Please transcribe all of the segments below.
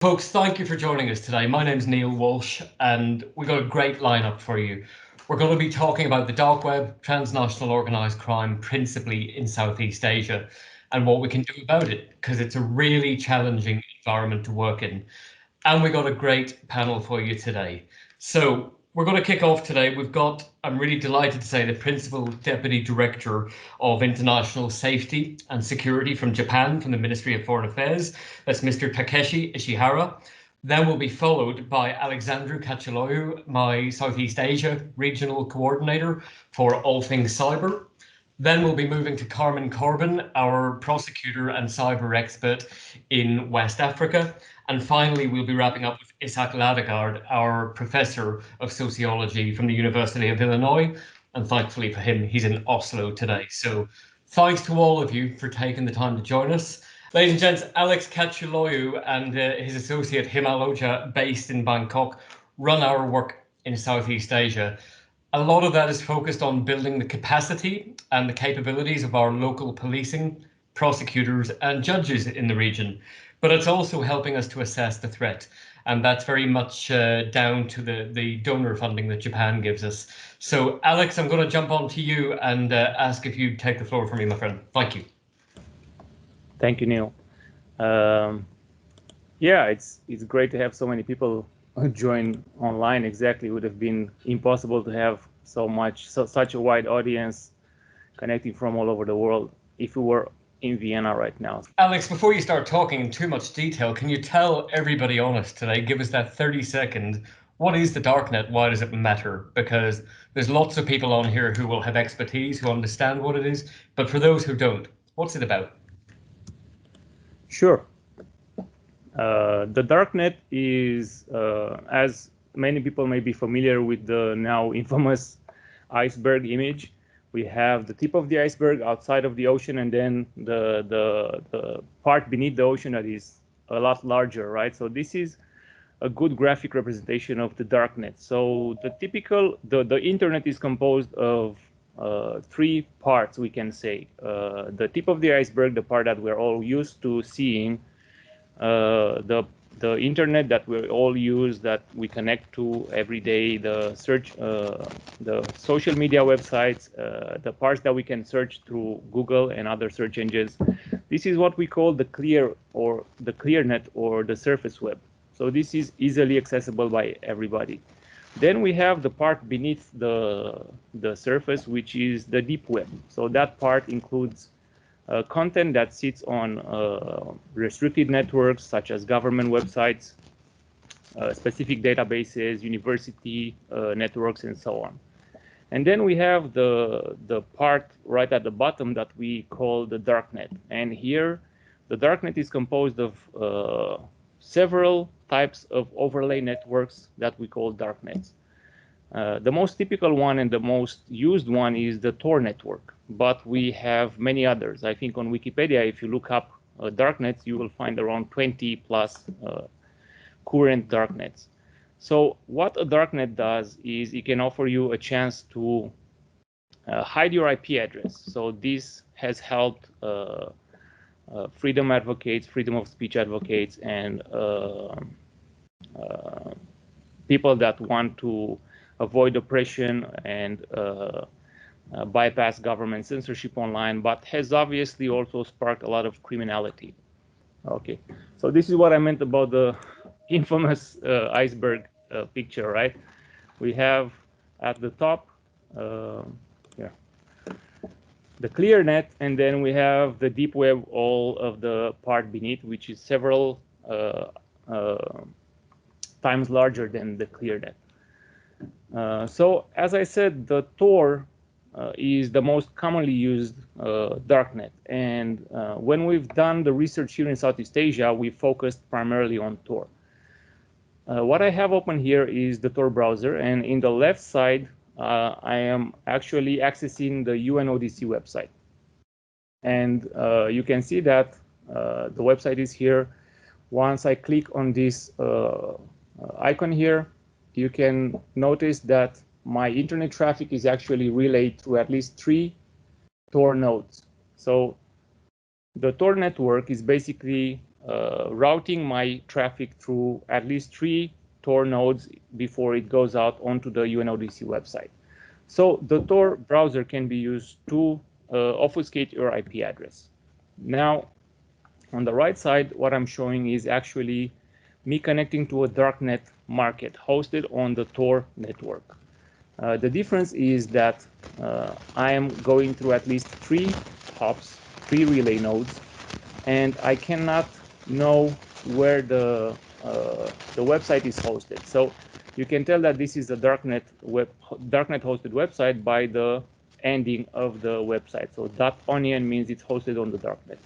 Folks, thank you for joining us today. My name's Neil Walsh, and we've got a great lineup for you. We're going to be talking about the dark web, transnational organised crime, principally in Southeast Asia, and what we can do about it, because it's a really challenging environment to work in. And we got a great panel for you today. So we're going to kick off today. I'm really delighted to say, the Principal Deputy Director of International Safety and Security from Japan, from the Ministry of Foreign Affairs. That's Mr. Takeshi ISHIHARA. Then we'll be followed by Alexandru CACIULOIU, my Southeast Asia Regional Coordinator for all things cyber. Then we'll be moving to Carmen, our prosecutor and cyber expert in West Africa. And finally, we'll be wrapping up with Isak, our professor of sociology from the University of Illinois. And thankfully for him, he's in Oslo today. So thanks to all of you for taking the time to join us. Ladies and gents, Alex CACIULOIU and his associate Himaloja, based in Bangkok, run our work in Southeast Asia. A lot of that is focused on building the capacity and the capabilities of our local policing, prosecutors and judges in the region. But it's also helping us to assess the threat. And that's very much down to the donor funding that Japan gives us. So, Alex, I'm going to jump on to you and ask if you'd take the floor for me, my friend. Thank you. Thank you, Neil. Yeah, it's great to have so many people join online. Exactly, it would have been impossible to have such a wide audience connecting from all over the world if we were in Vienna right now. Alex, before you start talking in too much detail, can you tell everybody on us today, give us that 30-second, what is the darknet? Why does it matter? Because there's lots of people on here who will have expertise, who understand what it is, but for those who don't, what's it about? Sure. The darknet is, as many people may be familiar with the now infamous iceberg image, we have the tip of the iceberg outside of the ocean, and then the part beneath the ocean that is a lot larger, right? So this is a good graphic representation of the darknet. So the internet is composed of three parts, we can say. The tip of the iceberg, the part that we're all used to seeing, the internet that we all use, that we connect to every day, the social media websites, the parts that we can search through Google and other search engines. This is what we call the clear net or the surface web. So this is easily accessible by everybody. Then we have the part beneath the surface, which is the deep web. So that part includes content that sits on restricted networks, such as government websites, specific databases, university networks, and so on. And then we have the part right at the bottom that we call the darknet. And here, the darknet is composed of several types of overlay networks that we call darknets. The most typical one and the most used one is the Tor network, but we have many others. I think on Wikipedia, if you look up darknets, you will find around 20 plus current darknets. So what a darknet does is it can offer you a chance to hide your IP address. So this has helped freedom advocates, freedom of speech advocates, and people that want to avoid oppression and bypass government censorship online, but has obviously also sparked a lot of criminality. Okay, so this is what I meant about the infamous iceberg picture, right? We have at the top the clear net, and then we have the deep web, all of the part beneath, which is several times larger than the clear net. So as I said, the Tor is the most commonly used darknet. And when we've done the research here in Southeast Asia, we focused primarily on Tor. What I have open here is the Tor browser. And in the left side, I am actually accessing the UNODC website. And you can see that the website is here. Once I click on this icon here, you can notice that my internet traffic is actually relayed through at least 3 Tor nodes. So the Tor network is basically routing my traffic through at least 3 Tor nodes before it goes out onto the UNODC website. So the Tor browser can be used to obfuscate your IP address. Now, on the right side, what I'm showing is actually me connecting to a Darknet Market hosted on the Tor network. The difference is that I am going through at least 3 hops, 3 relay nodes, and I cannot know where the website is hosted. So you can tell that this is a Darknet hosted website by the ending of the website. So .onion means it's hosted on the Darknet.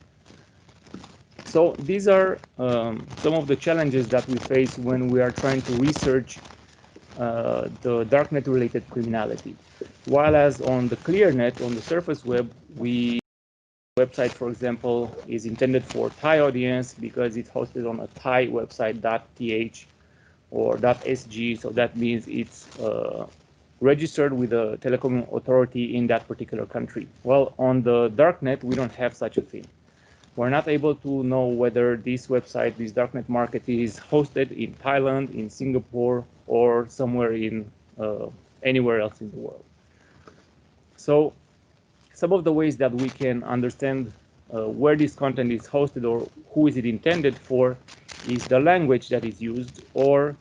So these are some of the challenges that we face when we are trying to research the Darknet related criminality. While as on the ClearNet, on the surface web, website, for example, is intended for Thai audience because it's hosted on a Thai website, .th or .sg, so that means it's registered with the telecom authority in that particular country. Well, on the Darknet, we don't have such a thing. We're not able to know whether this website, this Darknet Market, is hosted in Thailand, in Singapore, or somewhere in anywhere else in the world. So some of the ways that we can understand where this content is hosted or who is it intended for is the language that is used, or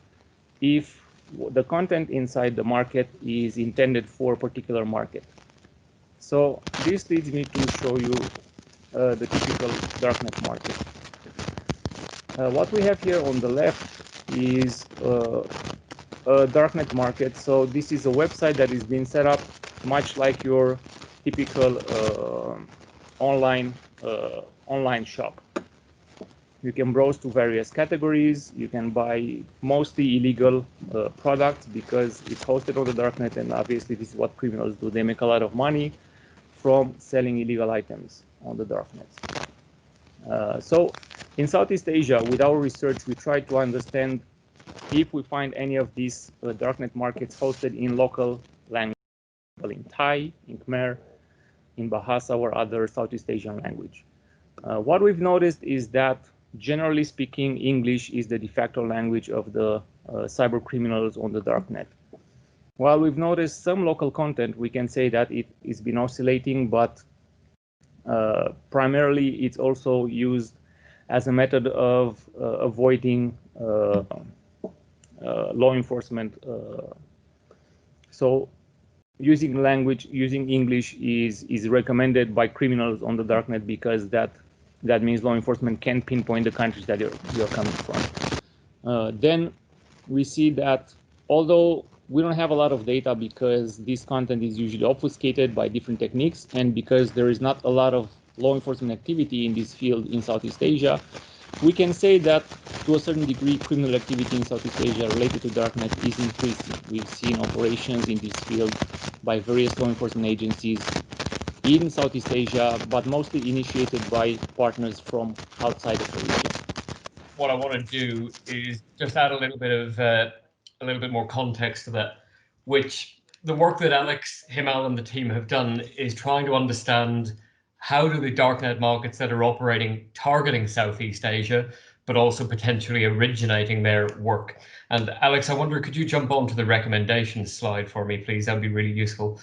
if the content inside the market is intended for a particular market. So this leads me to show you the typical Darknet market. What we have here on the left is a Darknet market. So this is a website that is being set up much like your typical online shop. You can browse to various categories. You can buy mostly illegal products because it's hosted on the Darknet, and obviously this is what criminals do. They make a lot of money from selling illegal items on the Darknet. So in Southeast Asia, with our research, we try to understand if we find any of these Darknet markets hosted in local language, in Thai, in Khmer, in Bahasa, or other Southeast Asian language. What we've noticed is that, generally speaking, English is the de facto language of the cyber criminals on the Darknet. While we've noticed some local content, we can say that it has been oscillating, but primarily it's also used as a method of avoiding law enforcement. So using English is recommended by criminals on the Darknet because that means law enforcement can pinpoint the countries that you're coming from. Then we see that although we don't have a lot of data because this content is usually obfuscated by different techniques, and because there is not a lot of law enforcement activity in this field in Southeast Asia, we can say that to a certain degree criminal activity in Southeast Asia related to Darknet is increasing. We've seen operations in this field by various law enforcement agencies in Southeast Asia, but mostly initiated by partners from outside of the region. What I want to do is just add a little bit more context to that, which the work that Alex, Himal, and the team have done is trying to understand how do the Darknet markets that are operating targeting Southeast Asia, but also potentially originating there work. And Alex, I wonder, could you jump onto the recommendations slide for me, please? That would be really useful.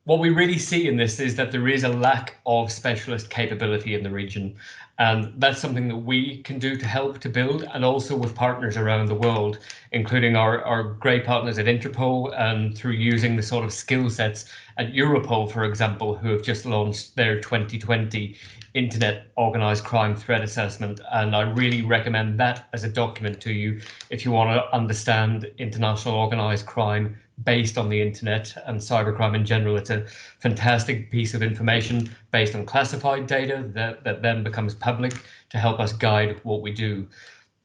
What we really see in this is that there is a lack of specialist capability in the region. And that's something that we can do to help to build, and also with partners around the world, including our great partners at Interpol, and through using the sort of skill sets at Europol, for example, who have just launched their 2020 Internet Organized Crime Threat Assessment. And I really recommend that as a document to you if you want to understand international organized crime based on the internet and cybercrime in general. It's a fantastic piece of information based on classified data that then becomes public to help us guide what we do.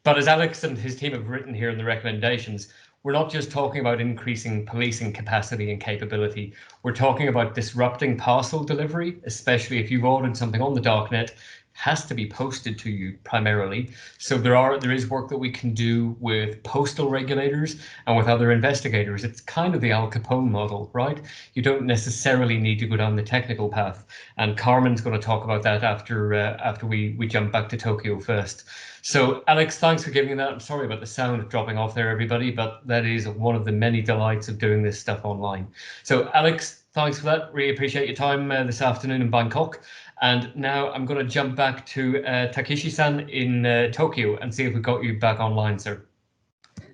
But as Alex and his team have written here in the recommendations, we're not just talking about increasing policing capacity and capability. We're talking about disrupting parcel delivery, especially if you've ordered something on the Darknet, has to be posted to you primarily. So there is work that we can do with postal regulators and with other investigators. It's kind of the Al Capone model, right? You don't necessarily need to go down the technical path. And Carmen's going to talk about that after we jump back to Tokyo first. So Alex, thanks for giving that. I'm sorry about the sound dropping off there, everybody, but that is one of the many delights of doing this stuff online. So Alex, thanks for that. Really appreciate your time this afternoon in Bangkok. And now I'm going to jump back to Takeshi-san in Tokyo and see if we got you back online, sir.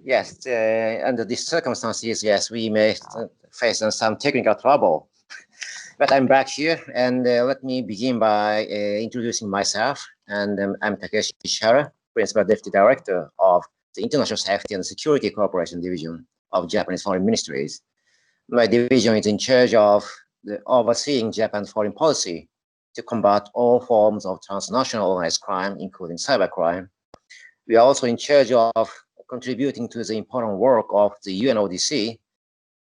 Yes, under these circumstances, yes, we may face some technical trouble. But I'm back here, and let me begin by introducing myself. And I'm Takeshi ISHIHARA, Principal Deputy Director of the International Safety and Security Cooperation Division of Japanese Foreign Ministries. My division is in charge of overseeing Japan's foreign policy to combat all forms of transnational organized crime, including cybercrime. We are also in charge of contributing to the important work of the UNODC,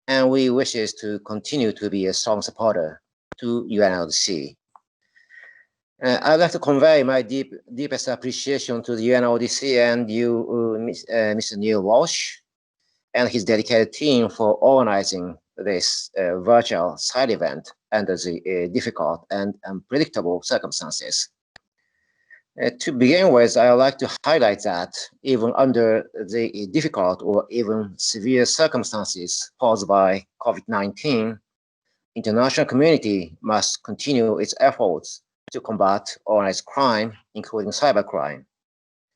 and we wish to continue to be a strong supporter to UNODC. I'd like to convey my deepest appreciation to the UNODC and you, Mr. Neil Walsh, and his dedicated team for organizing this virtual side event under the difficult and unpredictable circumstances. To begin with, I would like to highlight that even under the difficult or even severe circumstances posed by COVID-19, international community must continue its efforts to combat organized crime, including cybercrime,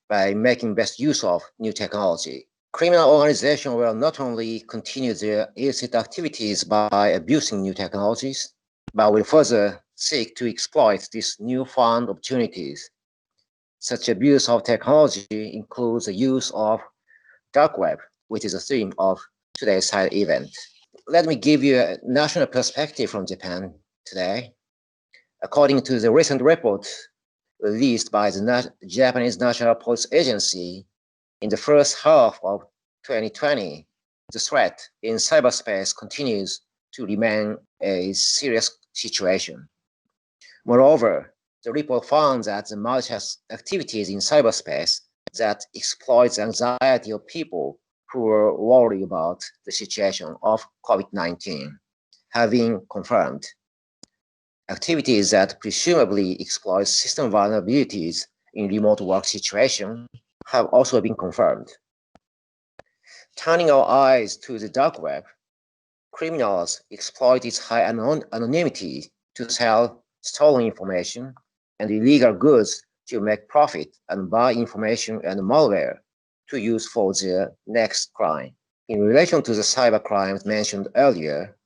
by making best use of new technology. Criminal organizations will not only continue their illicit activities by abusing new technologies, but will further seek to exploit these newfound opportunities. Such abuse of technology includes the use of dark web, which is the theme of today's side event. Let me give you a national perspective from Japan today. According to the recent report released by the Japanese National Police Agency, in the first half of 2020, the threat in cyberspace continues to remain a serious situation. Moreover, the report found that the malicious activities in cyberspace that exploit the anxiety of people who are worried about the situation of COVID-19 have been confirmed. Activities that presumably exploit system vulnerabilities in remote work situations have also been confirmed. Turning our eyes to the dark web, criminals exploit its high anonymity to sell stolen information and illegal goods to make profit and buy information and malware to use for their next crime. In relation to the cyber crimes mentioned earlier,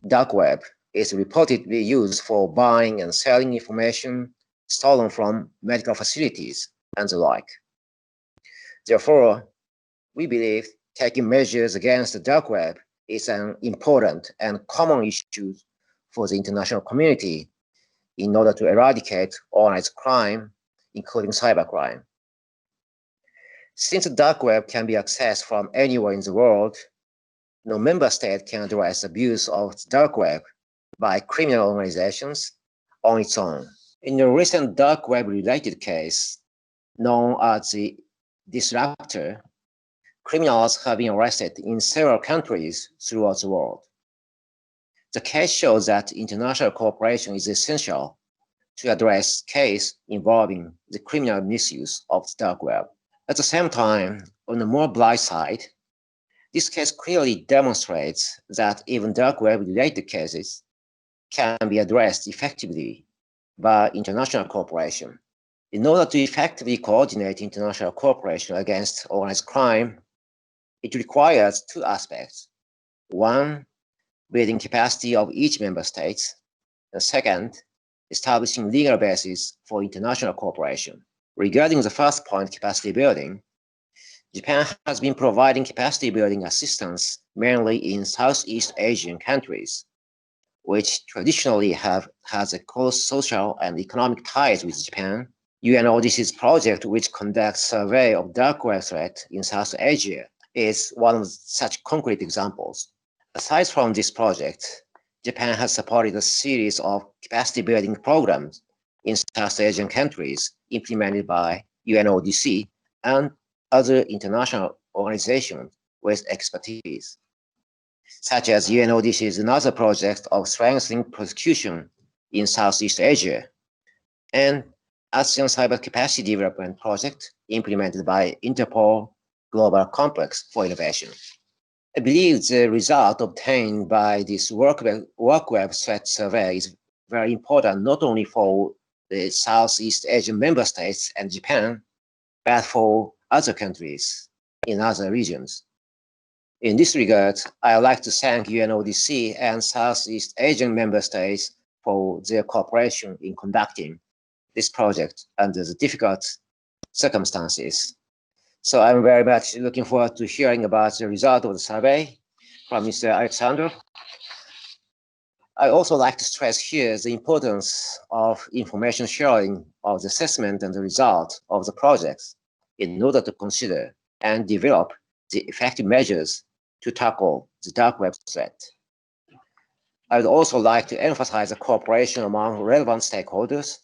dark web is reportedly used for buying and selling information stolen from medical facilities and the like. Therefore, we believe taking measures against the dark web is an important and common issue for the international community in order to eradicate organized crime, including cybercrime. Since the dark web can be accessed from anywhere in the world, no member state can address abuse of the dark web by criminal organizations on its own. In a recent dark web-related case, known as the Disruptor, criminals have been arrested in several countries throughout the world. The case shows that international cooperation is essential to address cases involving the criminal misuse of the dark web. At the same time, on the more bright side, this case clearly demonstrates that even dark web-related cases can be addressed effectively by international cooperation. In order to effectively coordinate international cooperation against organized crime, it requires two aspects. One, building capacity of each member state, and second, establishing legal basis for international cooperation. Regarding the first point, capacity building, Japan has been providing capacity building assistance mainly in Southeast Asian countries, which traditionally has a close social and economic ties with Japan. UNODC's project, which conducts survey of dark web threat in South Asia, is one of such concrete examples. Aside from this project, Japan has supported a series of capacity building programs in South Asian countries implemented by UNODC and other international organizations with expertise, such as UNODC's another project of strengthening prosecution in Southeast Asia, and ASEAN Cyber Capacity Development Project implemented by Interpol Global Complex for Innovation. I believe the result obtained by this WorkWeb threat survey is very important, not only for the Southeast Asian member states and Japan, but for other countries in other regions. In this regard, I would like to thank UNODC and Southeast Asian member states for their cooperation in conducting this project under the difficult circumstances. So I'm very much looking forward to hearing about the result of the survey from Mr. Alexandru. I also like to stress here the importance of information sharing of the assessment and the result of the projects in order to consider and develop the effective measures to tackle the dark web threat. I would also like to emphasize the cooperation among relevant stakeholders.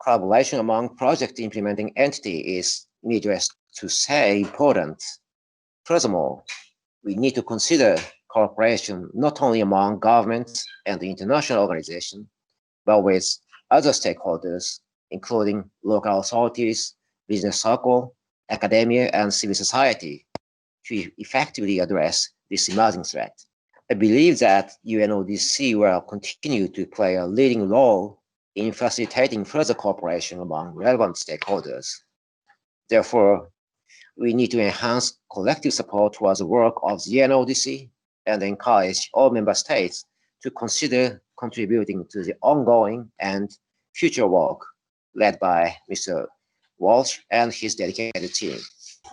Collaboration among project implementing entities is, needless to say, important. Furthermore, we need to consider cooperation not only among governments and the international organizations, but with other stakeholders, including local authorities, business circle, academia, and civil society, to effectively address this emerging threat. I believe that UNODC will continue to play a leading role in facilitating further cooperation among relevant stakeholders. Therefore, we need to enhance collective support towards the work of the UNODC and encourage all member states to consider contributing to the ongoing and future work led by Mr. Walsh and his dedicated team.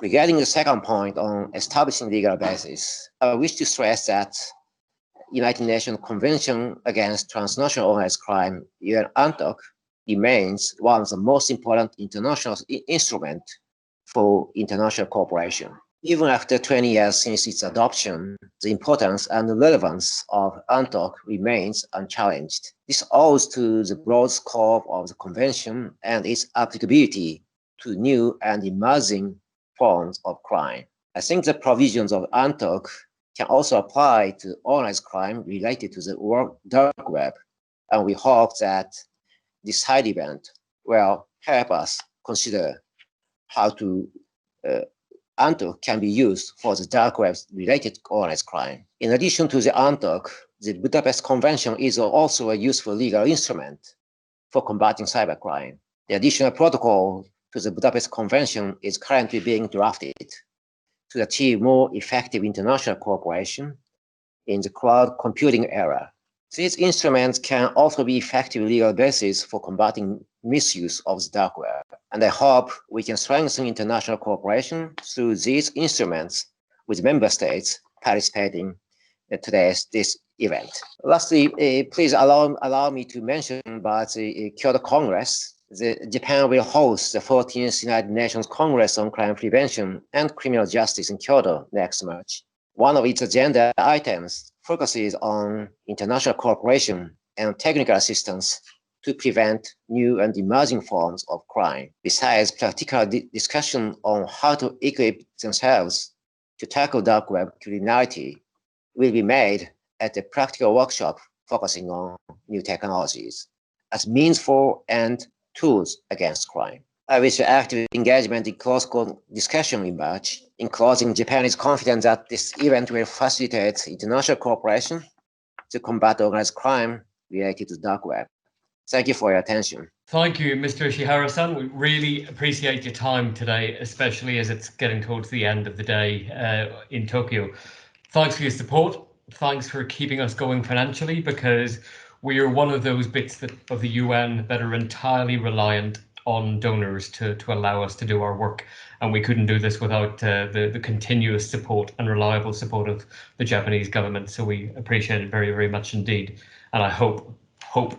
Regarding the second point on establishing legal basis, I wish to stress that United Nations Convention against Transnational Organized Crime, UNTOC, remains one of the most important international instruments for international cooperation. Even after 20 years since its adoption, the importance and relevance of UNTOC remains unchallenged. This owes to the broad scope of the convention and its applicability to new and emerging forms of crime. I think the provisions of UNTOC can also apply to organized crime related to the dark web, and we hope that this side event will help us consider how to UNTOC can be used for the dark web related organized crime. In addition to the UNTOC, the Budapest Convention is also a useful legal instrument for combating cybercrime. The additional protocol to the Budapest Convention is currently being drafted to achieve more effective international cooperation in the cloud computing era. These instruments can also be effective legal basis for combating misuse of the dark web, and I hope we can strengthen international cooperation through these instruments with member states participating in this event. Lastly, please allow me to mention about the Kyoto Congress. Japan will host the 14th United Nations Congress on Crime Prevention and Criminal Justice in Kyoto next March. One of its agenda items focuses on international cooperation and technical assistance to prevent new and emerging forms of crime. Besides, practical discussion on how to equip themselves to tackle dark web criminality will be made at a practical workshop focusing on new technologies as means for and tools against crime. I wish active engagement in close discussion in March. In closing, Japan is confident that this event will facilitate international cooperation to combat organized crime related to the dark web. Thank you for your attention. Thank you, Mr. ISHIHARA-san. We really appreciate your time today, especially as it's getting towards the end of the day in Tokyo. Thanks for your support. Thanks for keeping us going financially, because we are one of those bits of the UN that are entirely reliant on donors to allow us to do our work, and we couldn't do this without the continuous support and reliable support of the Japanese government. So we appreciate it very, very much indeed, and I hope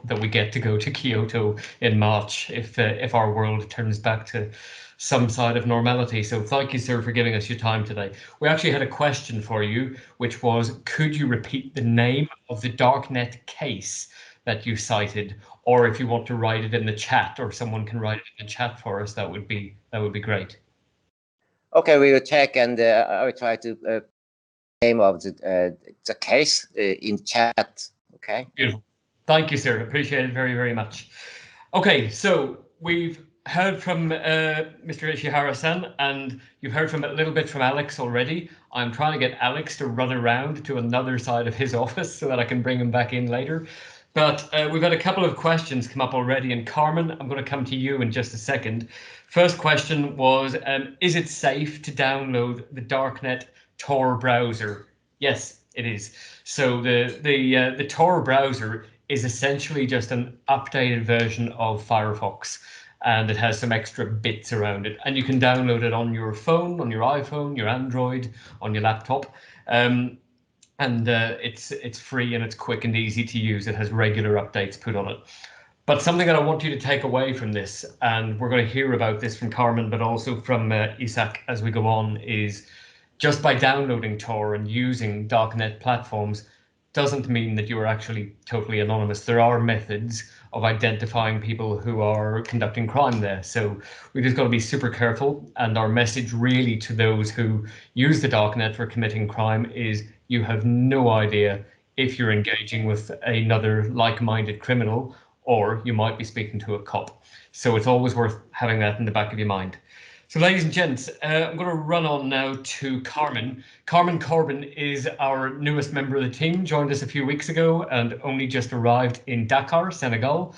that we get to go to Kyoto in March if our world turns back to some side of normality. So thank you, sir, for giving us your time today. We actually had a question for you, which was, could you repeat the name of the Darknet case that you cited, or if you want to write it in the chat, or someone can write it in the chat for us, that would be great. Okay, we will check, and I will try to name of the case in chat. Okay. Beautiful. Thank you, sir. Appreciate it very, very much. Okay, so we've heard from Mr. Ishihara-san, and you've heard from a little bit from Alex already. I'm trying to get Alex to run around to another side of his office so that I can bring him back in later. But we've had a couple of questions come up already, and Carmen, I'm going to come to you in just a second. First question was, is it safe to download the Darknet Tor browser? Yes, it is. So the Tor browser is essentially just an updated version of Firefox, and it has some extra bits around it, and you can download it on your phone, on your iPhone, your Android, on your laptop. It's free, and it's quick and easy to use. It has regular updates put on it. But something that I want you to take away from this, and we're going to hear about this from Carmen, but also from Isak as we go on, is just by downloading Tor and using Darknet platforms doesn't mean that you are actually totally anonymous. There are methods of identifying people who are conducting crime there. So we just got to be super careful. And our message really to those who use the Darknet for committing crime is you have no idea if you're engaging with another like-minded criminal, or you might be speaking to a cop. So it's always worth having that in the back of your mind. So ladies and gents, I'm going to run on now to Carmen. Carmen Corbin is our newest member of the team, joined us a few weeks ago and only just arrived in Dakar, Senegal.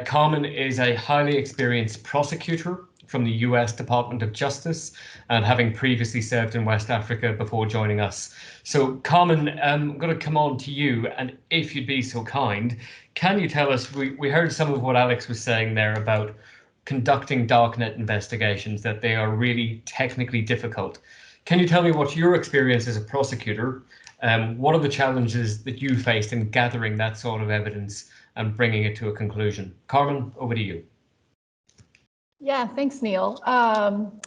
Carmen is a highly experienced prosecutor from the US Department of Justice, and having previously served in West Africa before joining us. So Carmen, I'm going to come on to you, and if you'd be so kind, can you tell us, we heard some of what Alex was saying there about conducting Darknet investigations, that they are really technically difficult. Can you tell me what your experience as a prosecutor, what are the challenges that you faced in gathering that sort of evidence and bringing it to a conclusion? Carmen, over to you. Yeah, thanks, Neil.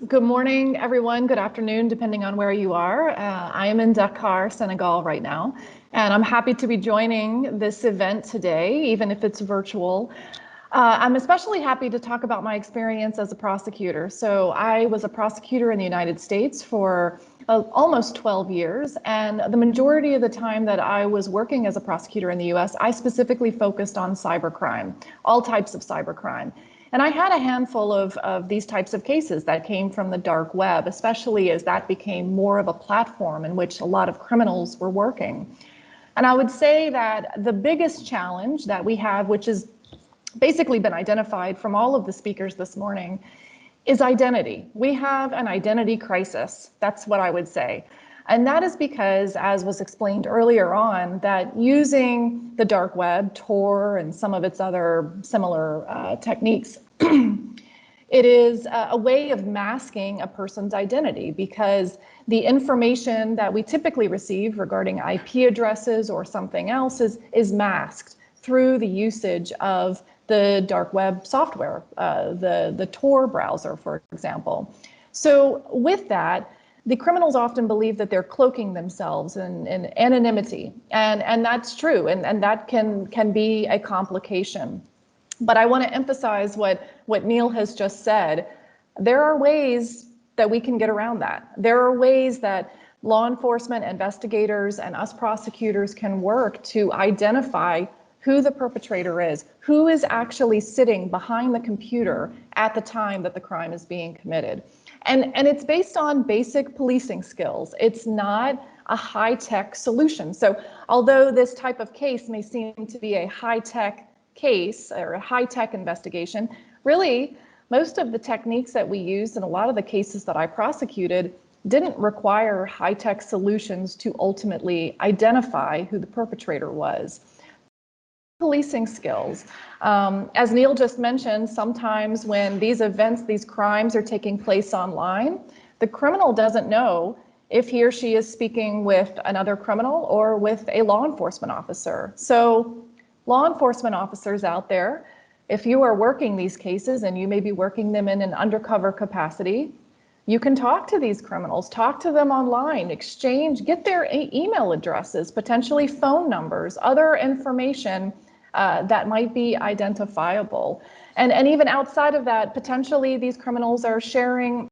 Good morning, everyone. Good afternoon, depending on where you are. I am in Dakar, Senegal right now, and I'm happy to be joining this event today, even if it's virtual. I'm especially happy to talk about my experience as a prosecutor. So I was a prosecutor in the United States for almost 12 years. And the majority of the time that I was working as a prosecutor in the US, I specifically focused on cybercrime, all types of cybercrime. And I had a handful of these types of cases that came from the dark web, especially as that became more of a platform in which a lot of criminals were working. And I would say that the biggest challenge that we have, which is basically been identified from all of the speakers this morning, is identity. We have an identity crisis. That's what I would say. And that is because, as was explained earlier on, that using the dark web, Tor, and some of its other similar techniques, it is a way of masking a person's identity, because the information that we typically receive regarding IP addresses or something else is masked through the usage of the dark web software, the Tor browser, for example. So with that, the criminals often believe that they're cloaking themselves in anonymity, and that's true, and that can be a complication. But I want to emphasize what Neil has just said. There are ways that we can get around that. There are ways that law enforcement, investigators, and us prosecutors can work to identify who the perpetrator is, who is actually sitting behind the computer at the time that the crime is being committed. And it's based on basic policing skills. It's not a high-tech solution. So although this type of case may seem to be a high-tech case or a high-tech investigation, really most of the techniques that we used in a lot of the cases that I prosecuted didn't require high-tech solutions to ultimately identify who the perpetrator was. Policing skills. As Neil just mentioned, sometimes when these events, these crimes are taking place online, the criminal doesn't know if he or she is speaking with another criminal or with a law enforcement officer. So law enforcement officers out there, if you are working these cases and you may be working them in an undercover capacity, you can talk to these criminals, talk to them online, exchange, get their email addresses, potentially phone numbers, other information that might be identifiable. And even outside of that, potentially these criminals are sharing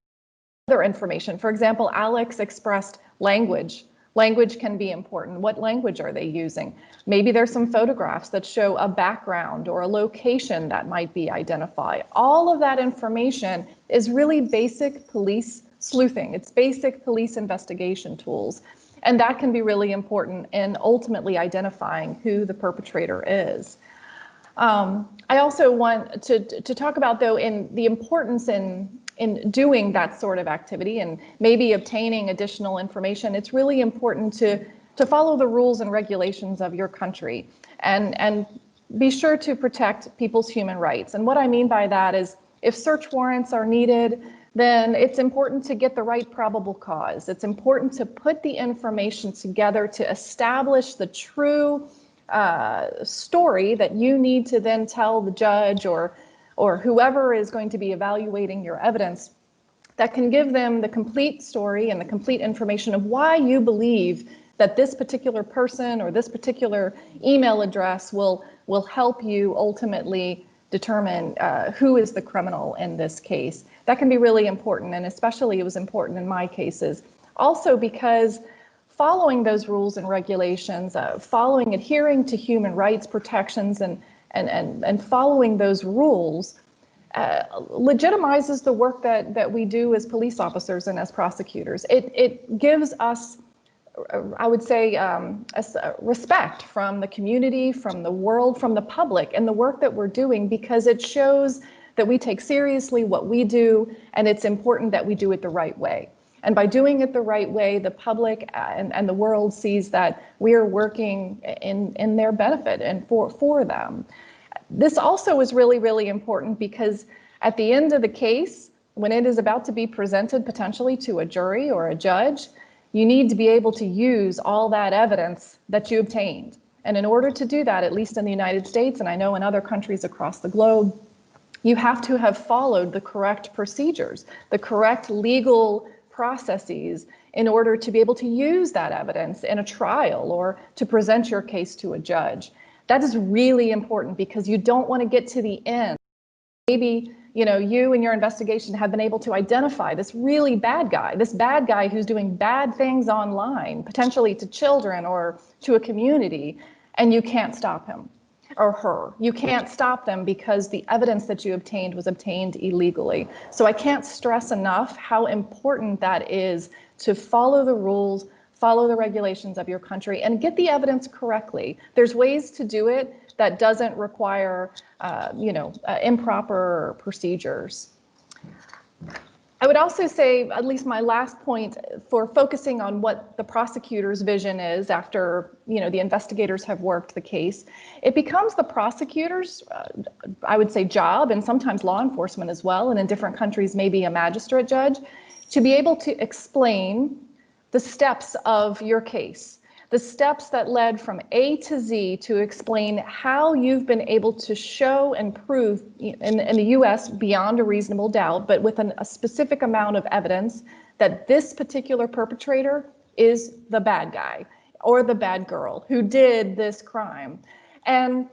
other information. For example, Alex expressed language. Language can be important. What language are they using? Maybe there's some photographs that show a background or a location that might be identified. All of that information is really basic police sleuthing. It's basic police investigation tools. And that can be really important in ultimately identifying who the perpetrator is. I also want to talk about, though, in the importance in doing that sort of activity and maybe obtaining additional information. It's really important to follow the rules and regulations of your country and be sure to protect people's human rights. And what I mean by that is if search warrants are needed, then it's important to get the right probable cause. It's important to put the information together to establish the true story that you need to then tell the judge or whoever is going to be evaluating your evidence, that can give them the complete story and the complete information of why you believe that this particular person or this particular email address will help you ultimately determine who is the criminal in this case. That can be really important, and especially it was important in my cases. Also because following those rules and regulations, adhering to human rights protections and following those rules legitimizes the work that we do as police officers and as prosecutors. It gives us, I would say, respect from the community, from the world, from the public, and the work that we're doing, because it shows that we take seriously what we do, and it's important that we do it the right way. And by doing it the right way, the public and the world sees that we are working in their benefit and for them. This also is really, really important because at the end of the case, when it is about to be presented potentially to a jury or a judge, you need to be able to use all that evidence that you obtained. And in order to do that, at least in the United States, and I know in other countries across the globe, you have to have followed the correct procedures, the correct legal processes in order to be able to use that evidence in a trial or to present your case to a judge. That is really important because you don't want to get to the end. Maybe you and your investigation have been able to identify this really bad guy, this bad guy who's doing bad things online, potentially to children or to a community, and you can't stop him or her. You can't stop them because the evidence that you obtained was obtained illegally. So I can't stress enough how important that is to follow the rules, follow the regulations of your country, and get the evidence correctly. There's ways to do it that doesn't require, improper procedures. I would also say, at least my last point, for focusing on what the prosecutor's vision is after the investigators have worked the case, it becomes the prosecutor's, I would say, job, and sometimes law enforcement as well, and in different countries maybe a magistrate judge, to be able to explain the steps of your case, the steps that led from A to Z to explain how you've been able to show and prove in the US beyond a reasonable doubt, but with a specific amount of evidence that this particular perpetrator is the bad guy or the bad girl who did this crime. And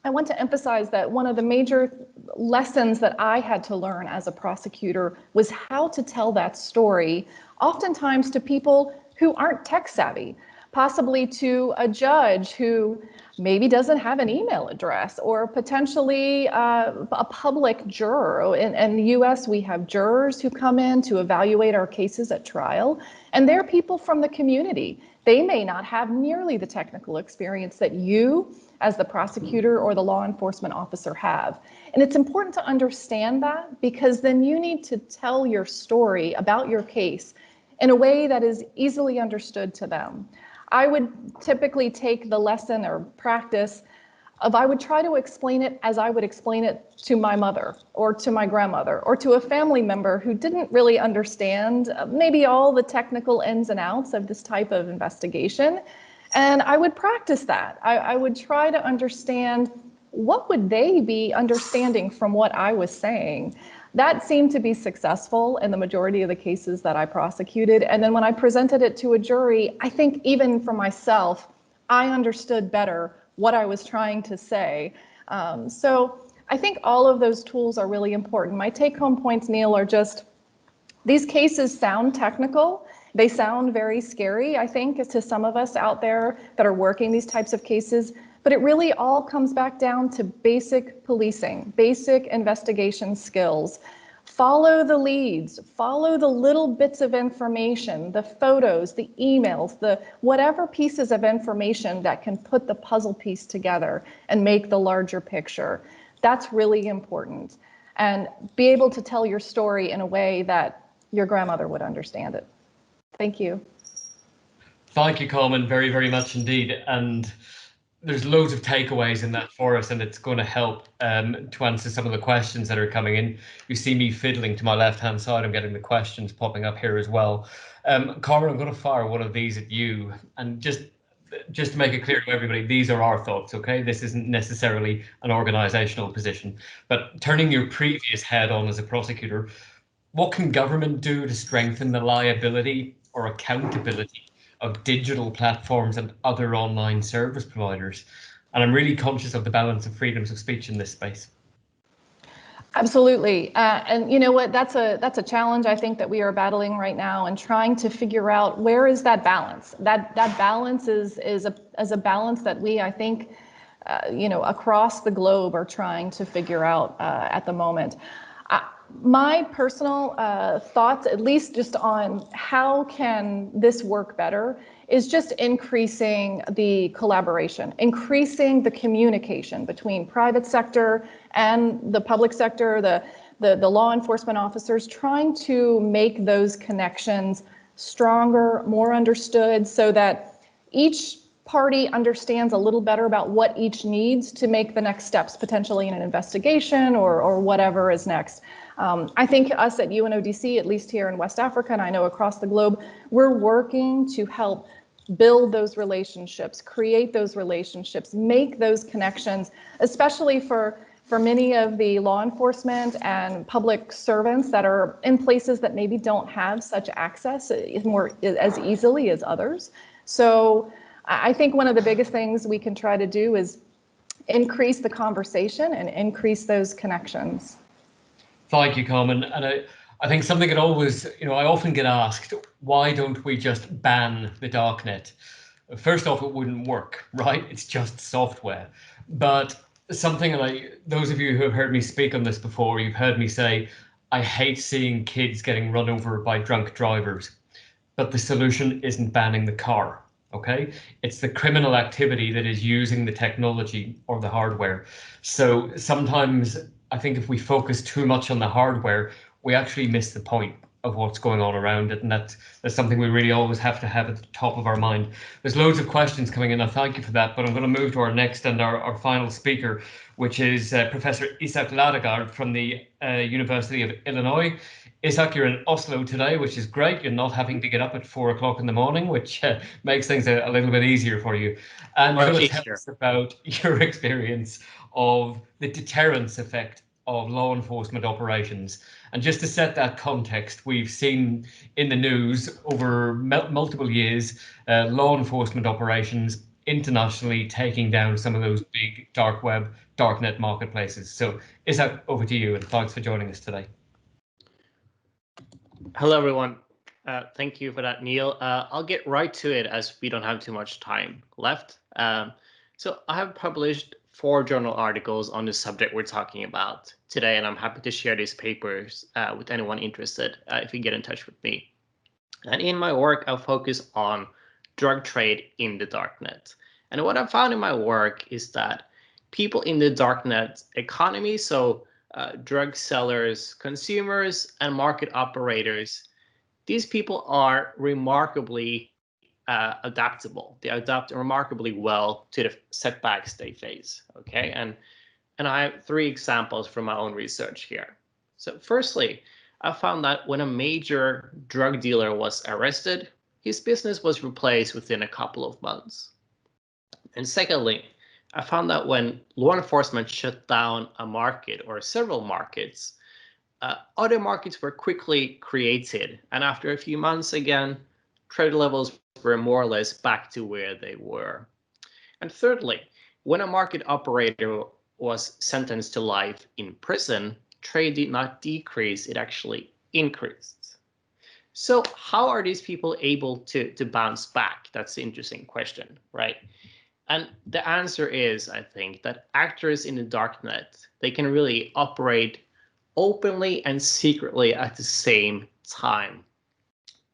I want to emphasize that one of the major lessons that I had to learn as a prosecutor was how to tell that story, oftentimes to people who aren't tech savvy, possibly to a judge who maybe doesn't have an email address, or potentially a public juror. In the US, we have jurors who come in to evaluate our cases at trial, and they're people from the community. They may not have nearly the technical experience that you, as the prosecutor or the law enforcement officer, have. And it's important to understand that, because then you need to tell your story about your case in a way that is easily understood to them. I would typically take the lesson or practice of, I would try to explain it as I would explain it to my mother or to my grandmother or to a family member who didn't really understand maybe all the technical ins and outs of this type of investigation. And I would practice that. I would try to understand what would they be understanding from what I was saying. That seemed to be successful in the majority of the cases that I prosecuted. And then when I presented it to a jury, I think even for myself, I understood better what I was trying to say. So I think all of those tools are really important. My take-home points, Neil, are just, these cases sound technical. They sound very scary, I think, to some of us out there that are working these types of cases, but it really all comes back down to basic policing, basic investigation skills. Follow the leads, follow the little bits of information, the photos, the emails, the whatever pieces of information that can put the puzzle piece together and make the larger picture. That's really important. And be able to tell your story in a way that your grandmother would understand it. Thank you. Thank you, Carmen, very, very much indeed. And there's loads of takeaways in that for us, and it's going to help to answer some of the questions that are coming in. You see me fiddling to my left-hand side. I'm getting the questions popping up here as well. Carmen, I'm going to fire one of these at you. And just to make it clear to everybody, these are our thoughts, okay? This isn't necessarily an organizational position. But turning your previous head on as a prosecutor, what can government do to strengthen the liability or accountability of digital platforms and other online service providers? And I'm really conscious of the balance of freedoms of speech in this space. Absolutely. And you know what, that's a challenge I think that we are battling right now, and trying to figure out where is that balance. That balance is a balance that we, I think, across the globe are trying to figure out at the moment. My personal thoughts, at least just on how can this work better, is just increasing the collaboration, increasing the communication between private sector and the public sector, the law enforcement officers, trying to make those connections stronger, more understood, so that each party understands a little better about what each needs to make the next steps, potentially in an investigation or whatever is next. I think us at UNODC, at least here in West Africa, and I know across the globe, we're working to help build those relationships, create those relationships, make those connections, especially for many of the law enforcement and public servants that are in places that maybe don't have such access as easily as others. So I think one of the biggest things we can try to do is increase the conversation and increase those connections. Thank you, Carmen. And I think something that always, I often get asked, why don't we just ban the darknet? First off, it wouldn't work, right? It's just software. But something, and those of you who have heard me speak on this before, you've heard me say, I hate seeing kids getting run over by drunk drivers. But the solution isn't banning the car, okay? It's the criminal activity that is using the technology or the hardware. So sometimes I think if we focus too much on the hardware, we actually miss the point of what's going on around it. And that's something we really always have to have at the top of our mind. There's loads of questions coming in. I thank you for that, but I'm going to move to our next and our final speaker, which is Professor Isak LADEGAARD from the University of Illinois. Isak, you're in Oslo today, which is great. You're not having to get up at 4 o'clock in the morning, which makes things a little bit easier for you. And you're going to tell us about your experience of the deterrence effect of law enforcement operations. And just to set that context, we've seen in the news over multiple years, law enforcement operations internationally taking down some of those big dark web, darknet marketplaces. So Isak, over to you, and thanks for joining us today. Hello, everyone. Thank you for that, Neil. I'll get right to it as we don't have too much time left. So I have published 4 journal articles on the subject we're talking about today, and I'm happy to share these papers with anyone interested if you get in touch with me. And in my work, I'll focus on drug trade in the darknet. And what I found in my work is that people in the darknet economy, so drug sellers, consumers, and market operators, these people are remarkably adaptable. They adapt remarkably well to the setbacks they face. Okay, and I have 3 examples from my own research here. So firstly, I found that when a major drug dealer was arrested, his business was replaced within a couple of months. And secondly, I found that when law enforcement shut down a market or several markets, other markets were quickly created. And after a few months, again, trade levels were more or less back to where they were. And thirdly, when a market operator was sentenced to life in prison, trade did not decrease, it actually increased. So how are these people able to bounce back? That's the interesting question, right? And the answer is, I think, that actors in the darknet, they can really operate openly and secretly at the same time.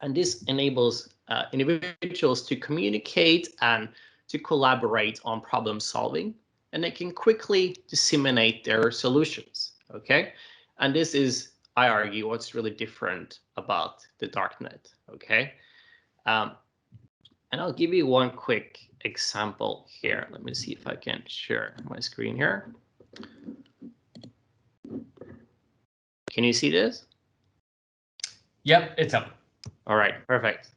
And this enables individuals to communicate and to collaborate on problem solving, and they can quickly disseminate their solutions, okay? And this is, I argue, what's really different about the darknet, okay? And I'll give you one quick example here. Let me see if I can share my screen here. Can you see this? Yep, it's up. All right, perfect.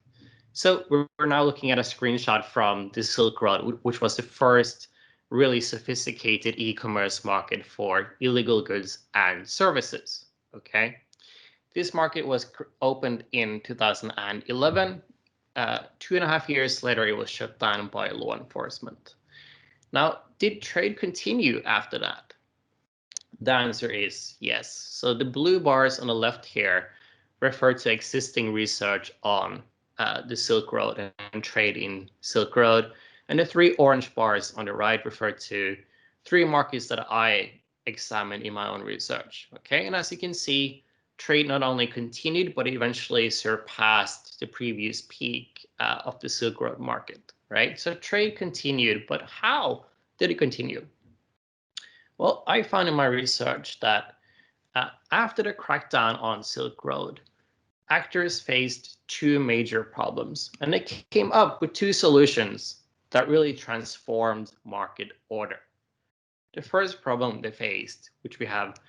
So we're now looking at a screenshot from the Silk Road, which was the first really sophisticated e-commerce market for illegal goods and services, okay? This market was opened in 2011. 2.5 years later, it was shut down by law enforcement. Now, did trade continue after that? The answer is yes. So the blue bars on the left here refer to existing research on the Silk Road and trade in Silk Road. And the 3 orange bars on the right refer to 3 markets that I examined in my own research. Okay, and as you can see, trade not only continued, but eventually surpassed the previous peak of the Silk Road market, right? So trade continued, but how did it continue? Well, I found in my research that after the crackdown on Silk Road, actors faced 2 major problems, and they came up with 2 solutions that really transformed market order. The first problem they faced, which we have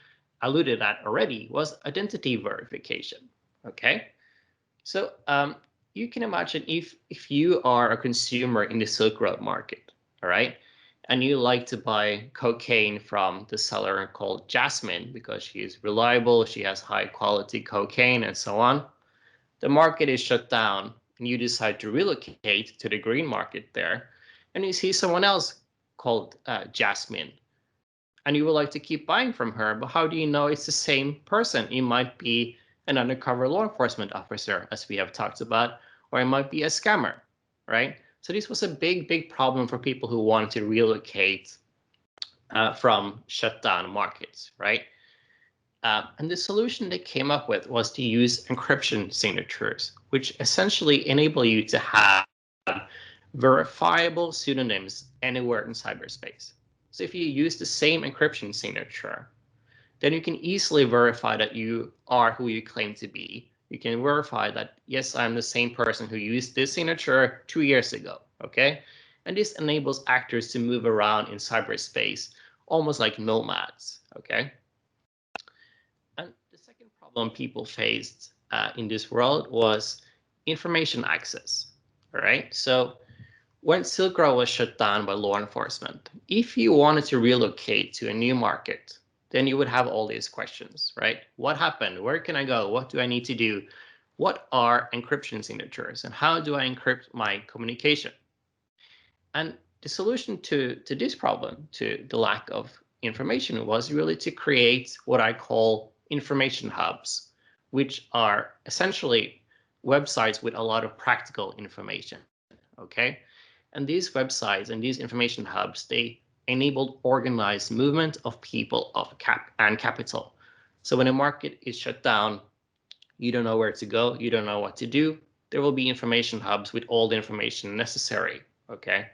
alluded at already, was identity verification. Okay, so you can imagine if you are a consumer in the Silk Road market, all right, and you like to buy cocaine from the seller called Jasmine because she is reliable, she has high quality cocaine and so on. The market is shut down and you decide to relocate to the green market there, and you see someone else called Jasmine, and you would like to keep buying from her, but how do you know it's the same person? It might be an undercover law enforcement officer, as we have talked about, or it might be a scammer, right? So this was a big problem for people who wanted to relocate from shut down markets, right? And the solution they came up with was to use encryption signatures, which essentially enable you to have verifiable pseudonyms anywhere in cyberspace. So if you use the same encryption signature, then you can easily verify that you are who you claim to be. You can verify that, yes, I'm the same person who used this signature 2 years ago, okay? And this enables actors to move around in cyberspace almost like nomads, okay? And the second problem people faced in this world was information access, all right? So when Silk Road was shut down by law enforcement, if you wanted to relocate to a new market, then you would have all these questions, right? What happened? Where can I go? What do I need to do? What are encryption signatures? And how do I encrypt my communication? And the solution to this problem, to the lack of information, was really to create what I call information hubs, which are essentially websites with a lot of practical information, okay? And these websites and these information hubs, they enabled organized movement of people and capital. So when a market is shut down, you don't know where to go, you don't know what to do, there will be information hubs with all the information necessary, okay?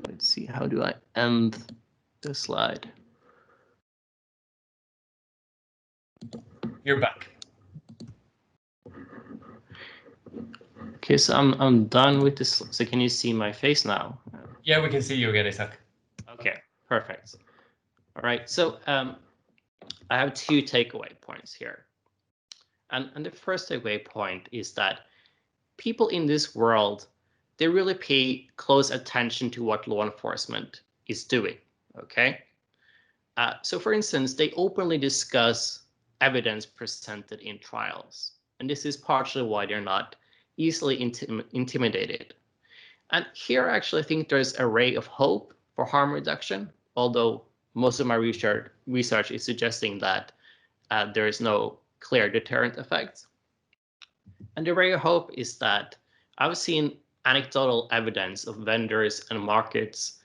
Let's see, how do I end the slide? You're back. Okay, so I'm done with this. So can you see my face now? Yeah, we can see you again, Isak. Okay, perfect. All right, so I have 2 takeaway points here. And the first takeaway point is that people in this world, they really pay close attention to what law enforcement is doing, okay? So for instance, they openly discuss evidence presented in trials. And this is partially why they're not easily intimidated. And here, actually, I think there's a ray of hope for harm reduction, although most of my research is suggesting that there is no clear deterrent effect. And the ray of hope is that I've seen anecdotal evidence of vendors and markets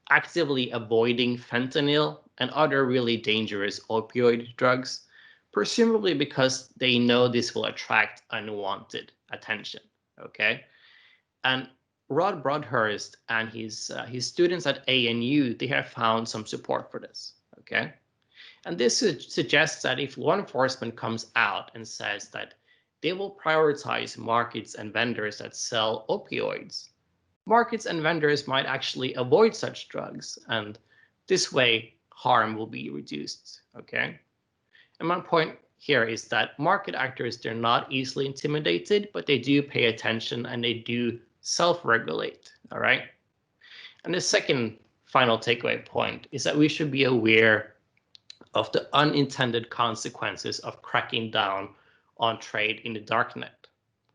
actively avoiding fentanyl and other really dangerous opioid drugs, presumably because they know this will attract unwanted attention. Okay, and Rod Broadhurst and his students at ANU, they have found some support for this. Okay, and this suggests that if law enforcement comes out and says that they will prioritize markets and vendors that sell opioids, markets and vendors might actually avoid such drugs, and this way harm will be reduced. Okay, and my point here is that market actors, they're not easily intimidated, but they do pay attention and they do self-regulate. All right, and the second final takeaway point is that we should be aware of the unintended consequences of cracking down on trade in the darknet.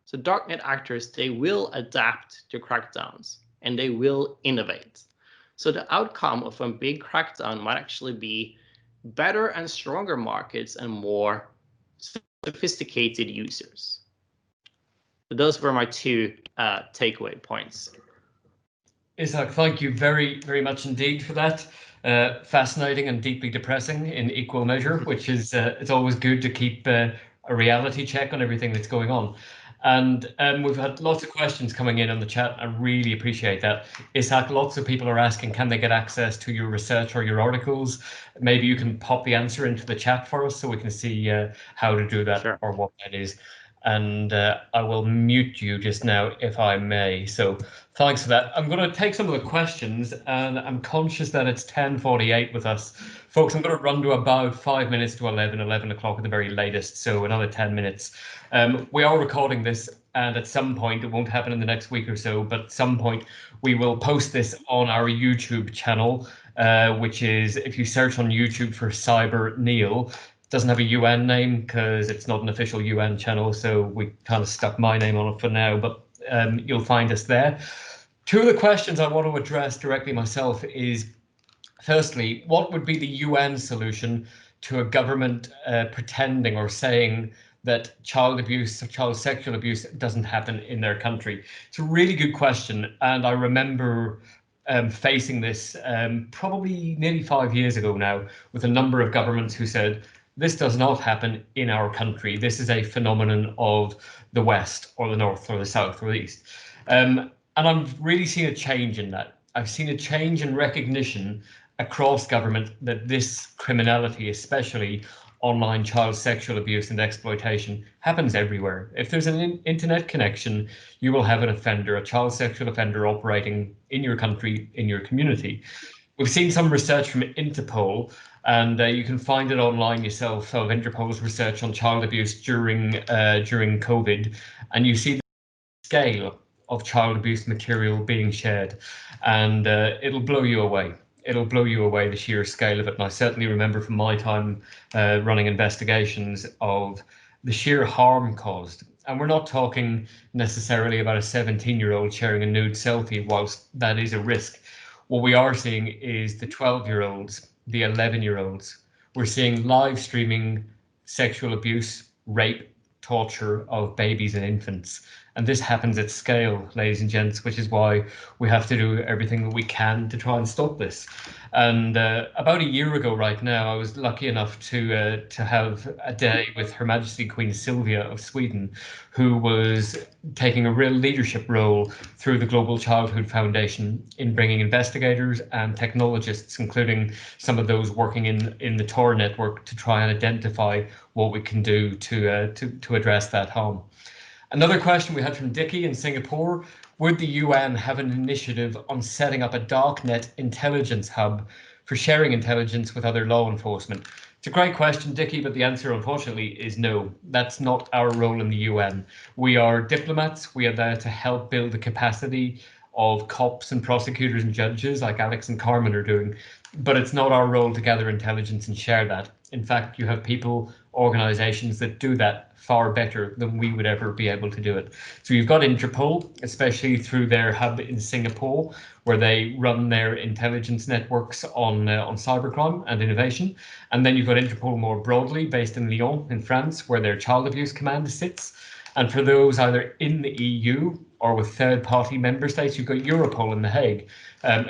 So darknet actors, they will adapt to crackdowns and they will innovate. So the outcome of a big crackdown might actually be better and stronger markets and more sophisticated users. So those were my two takeaway points. Isak, thank you very, very much indeed for that. Fascinating and deeply depressing in equal measure, which is it's always good to keep a reality check on everything that's going on. And we've had lots of questions coming in on the chat. I really appreciate that. Isak, lots of people are asking, can they get access to your research or your articles? Maybe you can pop the answer into the chat for us so we can see how to do that. Sure. Or what that is. And I will mute you just now if I may. So thanks for that. I'm going to take some of the questions, and I'm conscious that it's 10:48 with us. Folks, I'm going to run to about 5 minutes to 11 o'clock at the very latest, so another 10 minutes. We are recording this, and at some point, it won't happen in the next week or so, but at some point we will post this on our YouTube channel, which is, if you search on YouTube for Cyber Neil, doesn't have a UN name because it's not an official UN channel, so we kind of stuck my name on it for now, but you'll find us there. Two of the questions I want to address directly myself is, firstly, what would be the UN solution to a government pretending or saying that child abuse, child sexual abuse doesn't happen in their country? It's a really good question, and I remember facing this probably nearly 5 years ago now with a number of governments who said, this does not happen in our country. This is a phenomenon of the West or the North or the South or the East. And I've really seen a change in that. I've seen a change in recognition across government that this criminality, especially online child sexual abuse and exploitation, happens everywhere. If there's an internet connection, you will have an offender, a child sexual offender operating in your country, in your community. We've seen some research from Interpol, and you can find it online yourself, of Interpol's research on child abuse during COVID, and you see the scale of child abuse material being shared, and it'll blow you away. It'll blow you away, the sheer scale of it. And I certainly remember from my time running investigations of the sheer harm caused. And we're not talking necessarily about a 17-year-old sharing a nude selfie, whilst that is a risk. What we are seeing is the 12-year-olds, the 11-year-olds. We're seeing live streaming sexual abuse, rape, torture of babies and infants. And this happens at scale, ladies and gents, which is why we have to do everything that we can to try and stop this. And about a year ago right now, I was lucky enough to have a day with Her Majesty Queen Sylvia of Sweden, who was taking a real leadership role through the Global Childhood Foundation in bringing investigators and technologists, including some of those working in the Tor network, to try and identify what we can do to address that harm. Another question we had from Dickie in Singapore: would the UN have an initiative on setting up a darknet intelligence hub for sharing intelligence with other law enforcement? It's a great question, Dickie, but the answer, unfortunately, is no. That's not our role in the UN. We are diplomats. We are there to help build the capacity of cops and prosecutors and judges like Alex and Carmen are doing, but it's not our role to gather intelligence and share that. In fact, you have people organizations that do that far better than we would ever be able to do it. So you've got Interpol, especially through their hub in Singapore, where they run their intelligence networks on cybercrime and innovation. And then you've got Interpol more broadly, based in Lyon in France, where their child abuse command sits. And for those either in the EU or with third-party member states, you've got Europol in The Hague,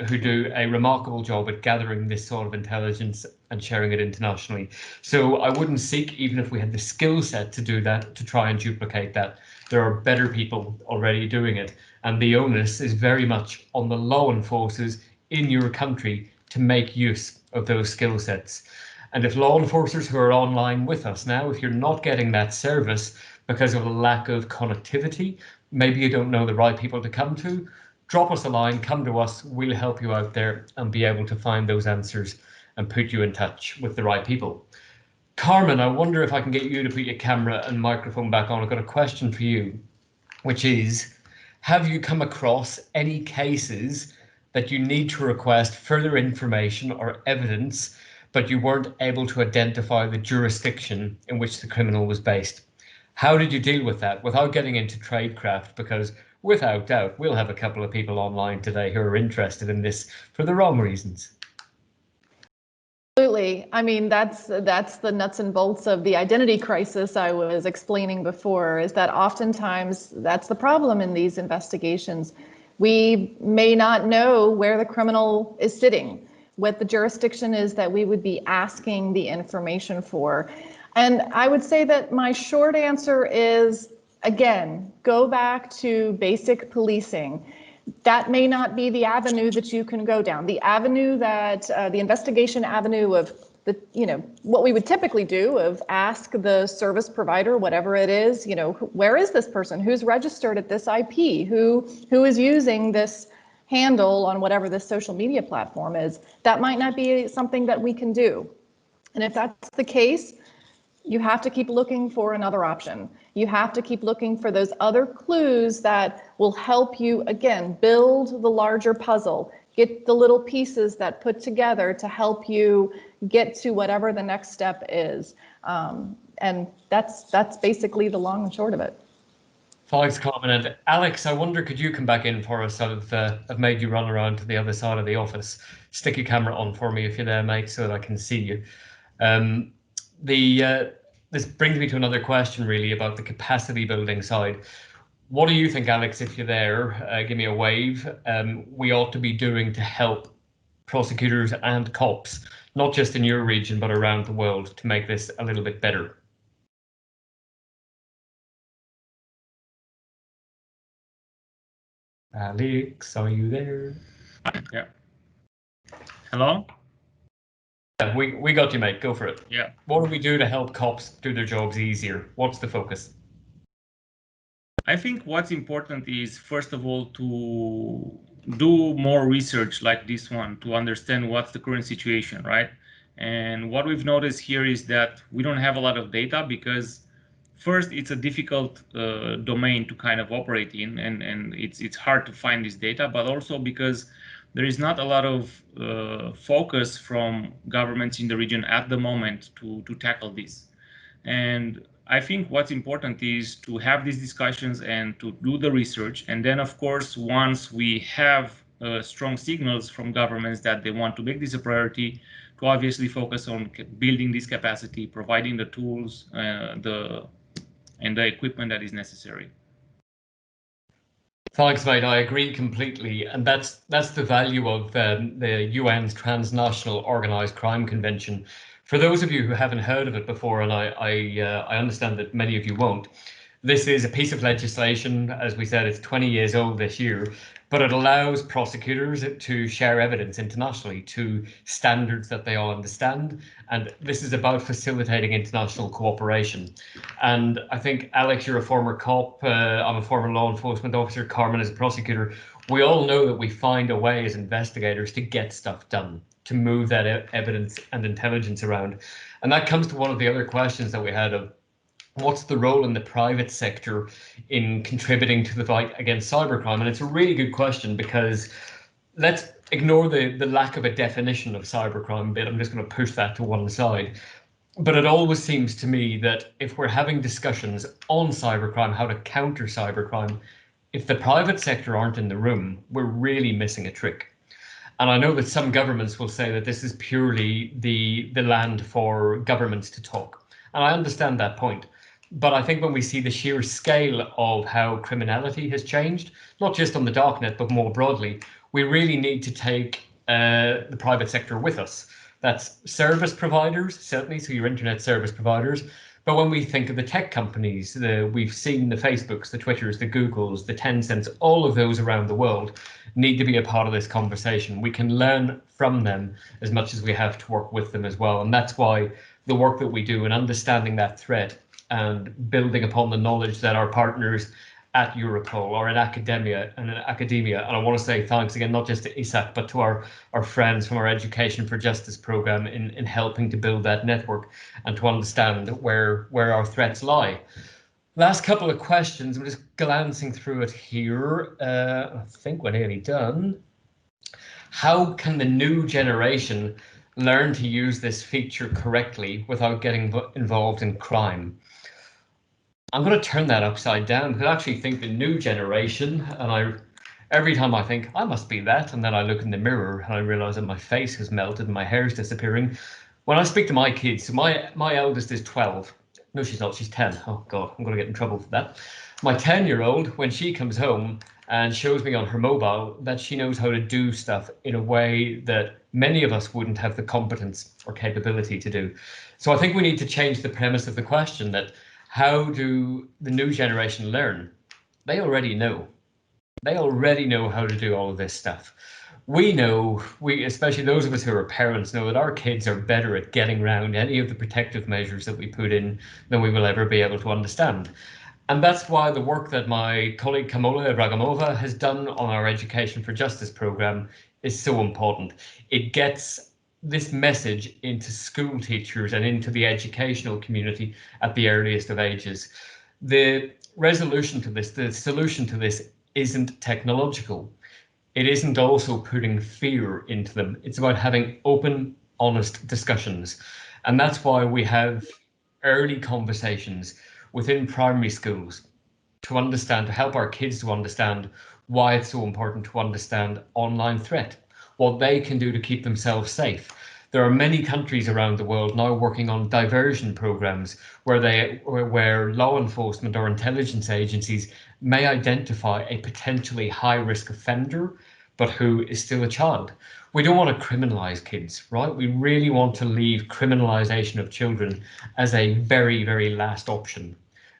who do a remarkable job at gathering this sort of intelligence and sharing it internationally. So I wouldn't seek, even if we had the skill set to do that, to try and duplicate that. There are better people already doing it. And the onus is very much on the law enforcers in your country to make use of those skill sets. And if law enforcers who are online with us now, if you're not getting that service because of a lack of connectivity, maybe you don't know the right people to come to, drop us a line, come to us, we'll help you out there and be able to find those answers and put you in touch with the right people. Carmen, I wonder if I can get you to put your camera and microphone back on. I've got a question for you, which is, have you come across any cases that you need to request further information or evidence, but you weren't able to identify the jurisdiction in which the criminal was based? How did you deal with that without getting into tradecraft? Because without doubt, we'll have a couple of people online today who are interested in this for the wrong reasons. Absolutely. I mean, that's the nuts and bolts of the identity crisis I was explaining before, is that oftentimes that's the problem in these investigations. We may not know where the criminal is sitting, what the jurisdiction is that we would be asking the information for. And I would say that my short answer is, again, go back to basic policing. That may not be the avenue that you can go down. The avenue that, the investigation avenue of the, what we would typically do of ask the service provider, whatever it is, where is this person? Who's registered at this IP? Who is using this handle on whatever this social media platform is? That might not be something that we can do. And if that's the case, you have to keep looking for another option. You have to keep looking for those other clues that will help you, again, build the larger puzzle, get the little pieces that put together to help you get to whatever the next step is. And that's basically the long and short of it. Thanks, Carmen. And Alex, I wonder, could you come back in for us? I've made you run around to the other side of the office. Stick your camera on for me if you're there, mate, so that I can see you. This brings me to another question, really, about the capacity building side. What do you think, Alex, if you're there, give me a wave, we ought to be doing to help prosecutors and cops, not just in your region, but around the world, to make this a little bit better? Alex, are you there? Yeah. Hello? Yeah, we got you, mate. Go for it. Yeah. What do we do to help cops do their jobs easier? What's the focus? I think what's important is, first of all, to do more research like this one to understand what's the current situation, right? And what we've noticed here is that we don't have a lot of data because, first, it's a difficult domain to kind of operate in, and it's hard to find this data, but also because there is not a lot of focus from governments in the region at the moment to tackle this. And I think what's important is to have these discussions and to do the research. And then, of course, once we have strong signals from governments that they want to make this a priority, to obviously focus on building this capacity, providing the tools and the equipment that is necessary. Thanks, mate. I agree completely, and that's the value of the UN's Transnational Organized Crime Convention. For those of you who haven't heard of it before, and I understand that many of you won't, this is a piece of legislation. As we said, it's 20 years old this year, but it allows prosecutors to share evidence internationally to standards that they all understand. And this is about facilitating international cooperation. And I think, Alex, you're a former cop. I'm a former law enforcement officer. Carmen is a prosecutor. We all know that we find a way as investigators to get stuff done, to move that evidence and intelligence around. And that comes to one of the other questions that we had of, what's the role in the private sector in contributing to the fight against cybercrime? And it's a really good question, because let's ignore the lack of a definition of cybercrime bit. I'm just going to push that to one side. But it always seems to me that if we're having discussions on cybercrime, how to counter cybercrime, if the private sector aren't in the room, we're really missing a trick. And I know that some governments will say that this is purely the land for governments to talk. And I understand that point. But I think when we see the sheer scale of how criminality has changed, not just on the darknet, but more broadly, we really need to take the private sector with us. That's service providers, certainly, so your internet service providers. But when we think of the tech companies, we've seen the Facebooks, the Twitters, the Googles, the Tencents, all of those around the world need to be a part of this conversation. We can learn from them as much as we have to work with them as well. And that's why the work that we do in understanding that threat and building upon the knowledge that our partners at Europol or in academia, and I want to say thanks again, not just to Isak, but to our friends from our Education for Justice program in helping to build that network and to understand where our threats lie. Last couple of questions, I'm just glancing through it here. I think we're nearly done. How can the new generation learn to use this feature correctly without getting involved in crime? I'm going to turn that upside down because I actually think the new generation, and every time I think I must be that, and then I look in the mirror and I realize that my face has melted and my hair's disappearing. When I speak to my kids, so my eldest is 12. No, she's not. She's 10. Oh God, I'm going to get in trouble for that. My 10-year-old, when she comes home and shows me on her mobile that she knows how to do stuff in a way that many of us wouldn't have the competence or capability to do. So I think we need to change the premise of the question that how do the new generation learn? They already know. They already know how to do all of this stuff. We know, especially those of us who are parents, know that our kids are better at getting around any of the protective measures that we put in than we will ever be able to understand. And that's why the work that my colleague Kamola Ibragimova has done on our Education for Justice program is so important. It gets this message into school teachers and into the educational community at the earliest of ages. The resolution to this, the solution to this isn't technological. It isn't also putting fear into them. It's about having open, honest discussions. And that's why we have early conversations within primary schools to understand, to help our kids to understand why it's so important to understand online threat, what they can do to keep themselves safe. There are many countries around the world now working on diversion programs where law enforcement or intelligence agencies may identify a potentially high-risk offender, but who is still a child. We don't want to criminalize kids, right? We really want to leave criminalization of children as a very, very last option.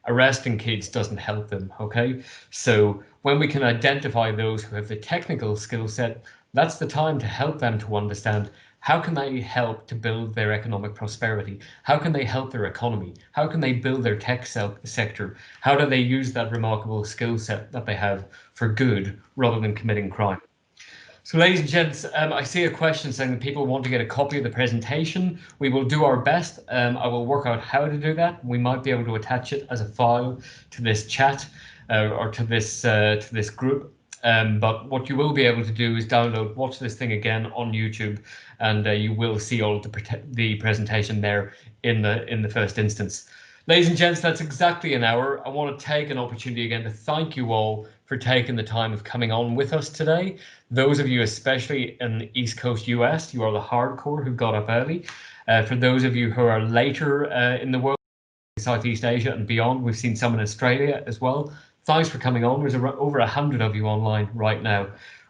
Arresting kids doesn't help them, okay? So when we can identify those who have the technical skill set, that's the time to help them to understand how can they help to build their economic prosperity? How can they help their economy? How can they build their tech sector? How do they use that remarkable skill set that they have for good rather than committing crime? So ladies and gents, I see a question saying that people want to get a copy of the presentation. We will do our best. I will work out how to do that. We might be able to attach it as a file to this chat or to this group. But what you will be able to do is watch this thing again on YouTube, and you will see all of the presentation there in the first instance. Ladies and gents, that's exactly an hour. I want to take an opportunity again to thank you all for taking the time of coming on with us today. Those of you, especially in the East Coast US, you are the hardcore who got up early. For those of you who are later in the world, Southeast Asia and beyond, we've seen some in Australia as well. Thanks for coming on. There's over 100 of you online right now.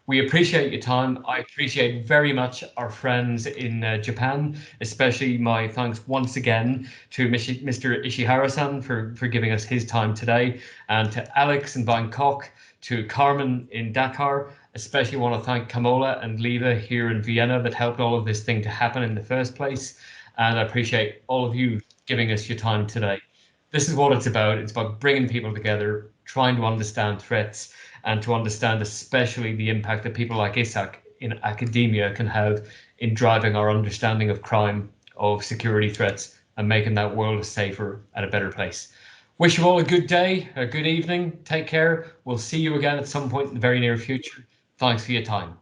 We appreciate your time. I appreciate very much our friends in Japan, especially my thanks once again to Mr. Ishihara-san for giving us his time today, and to Alex in Bangkok, to Carmen in Dakar. Especially want to thank Kamola and Leva here in Vienna that helped all of this thing to happen in the first place. And I appreciate all of you giving us your time today. This is what it's about. It's about bringing people together, trying to understand threats, and to understand especially the impact that people like Isak in academia can have in driving our understanding of crime, of security threats, and making that world a safer and a better place. Wish you all a good day, a good evening. Take care. We'll see you again at some point in the very near future. Thanks for your time.